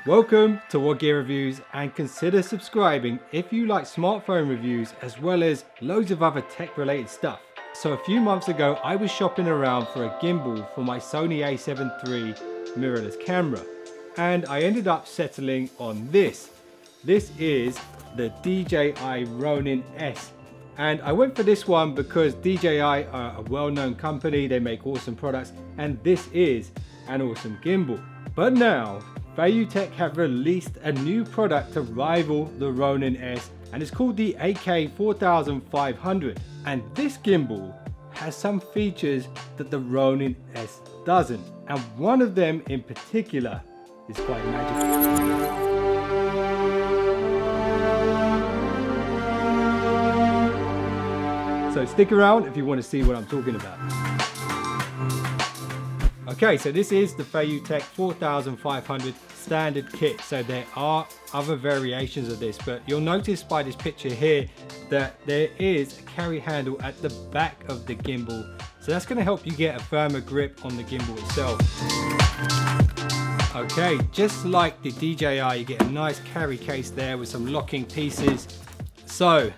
Welcome to What Gear Reviews, and consider subscribing if you like smartphone reviews as well as loads of other tech related stuff. So a few months ago I was shopping around for a gimbal for my Sony a7 III mirrorless camera, and I ended up settling on this. This is the DJI Ronin S, and I went for this one because DJI are a well-known company, they make awesome products, and this is an awesome gimbal. But now Feiyutech have released a new product to rival the Ronin S, and it's called the AK4500. And this gimbal has some features that the Ronin S doesn't, and one of them in particular is quite magical. So stick around if you want to see what I'm talking about. Okay, so this is the Feiyutech 4500 standard kit. So there are other variations of this, but you'll notice by this picture here that there is a carry handle at the back of the gimbal. So that's going to help you get a firmer grip on the gimbal itself. Okay, just like the DJI, you get a nice carry case there with some locking pieces. So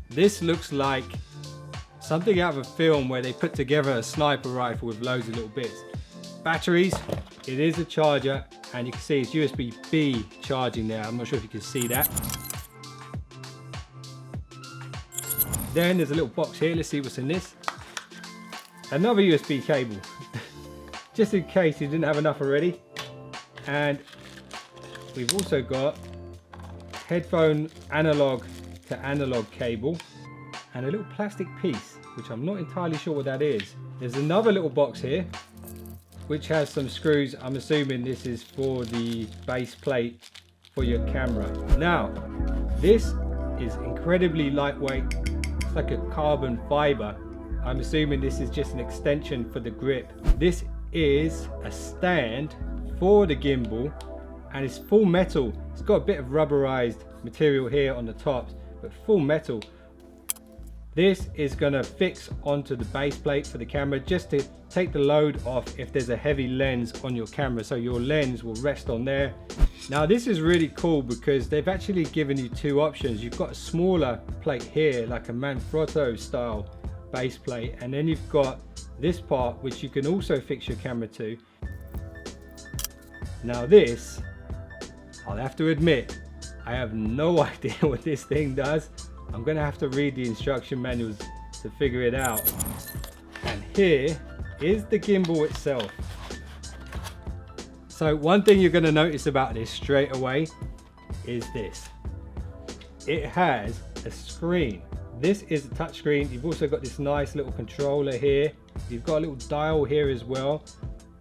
this looks like something out of a film where they put together a sniper rifle with loads of little bits. Batteries, it is a charger, and you can see it's USB-B charging there. I'm not sure if you can see that. Then there's a little box here. Let's see what's in this. Another USB cable, just in case you didn't have enough already. And we've also got headphone analog to analog cable and a little plastic piece, which I'm not entirely sure what that is. There's another little box here which has some screws. I'm assuming this is for the base plate for your camera. Now, this is incredibly lightweight. It's like a carbon fiber. I'm assuming this is just an extension for the grip. This is a stand for the gimbal, and it's full metal. It's got a bit of rubberized material here on the top, but full metal. This is going to fix onto the base plate for the camera just to take the load off if there's a heavy lens on your camera, so your lens will rest on there. Now this is really cool because they've actually given you two options. You've got a smaller plate here, like a Manfrotto style base plate, and then you've got this part which you can also fix your camera to. Now this, I'll have to admit, I have no idea what this thing does. I'm going to have to read the instruction manuals to figure it out. And here is the gimbal itself. So one thing you're going to notice about this straight away is this. It has a screen. This is a touch screen. You've also got this nice little controller here. You've got a little dial here as well,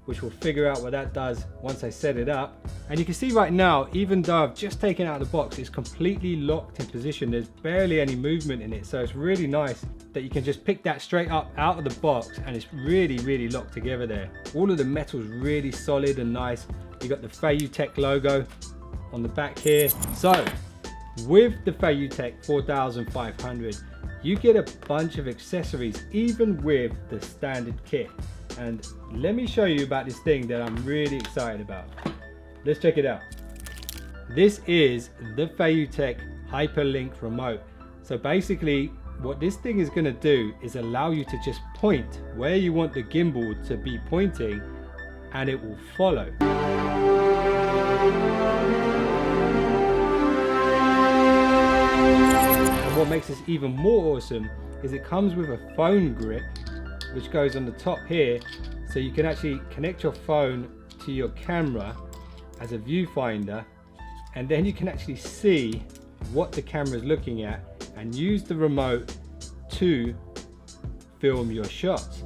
which will figure out what that does once I set it up. And you can see right now, even though I've just taken it out of the box, it's completely locked in position. There's barely any movement in it. So it's really nice that you can just pick that straight up out of the box, and it's really locked together there. All of the metal's really solid and nice. You got the Feiyutech logo on the back here. So with the Feiyutech 4500, you get a bunch of accessories, even with the standard kit. And let me show you about this thing that I'm really excited about. Let's check it out. This is the Feiyutech Hyperlink remote. So basically what this thing is going to do is allow you to just point where you want the gimbal to be pointing, and it will follow. And what makes this even more awesome is it comes with a phone grip which goes on the top here, so you can actually connect your phone to your camera as a viewfinder, and then you can actually see what the camera is looking at and use the remote to film your shots.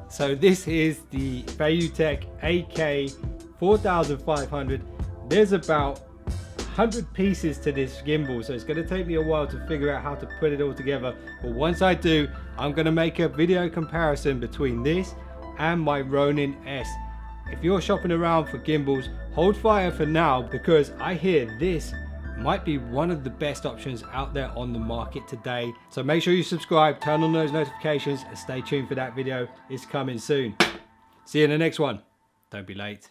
So this is the Feiyutech AK4500. There's about 100 pieces to this gimbal, so it's going to take me a while to figure out how to put it all together, but once I do, I'm going to make a video comparison between this and my Ronin S. If you're shopping around for gimbals, hold fire for now, because I hear this might be one of the best options out there on the market today. So make sure you subscribe, turn on those notifications, and stay tuned for that video. It's coming soon. See you in the next one. Don't be late.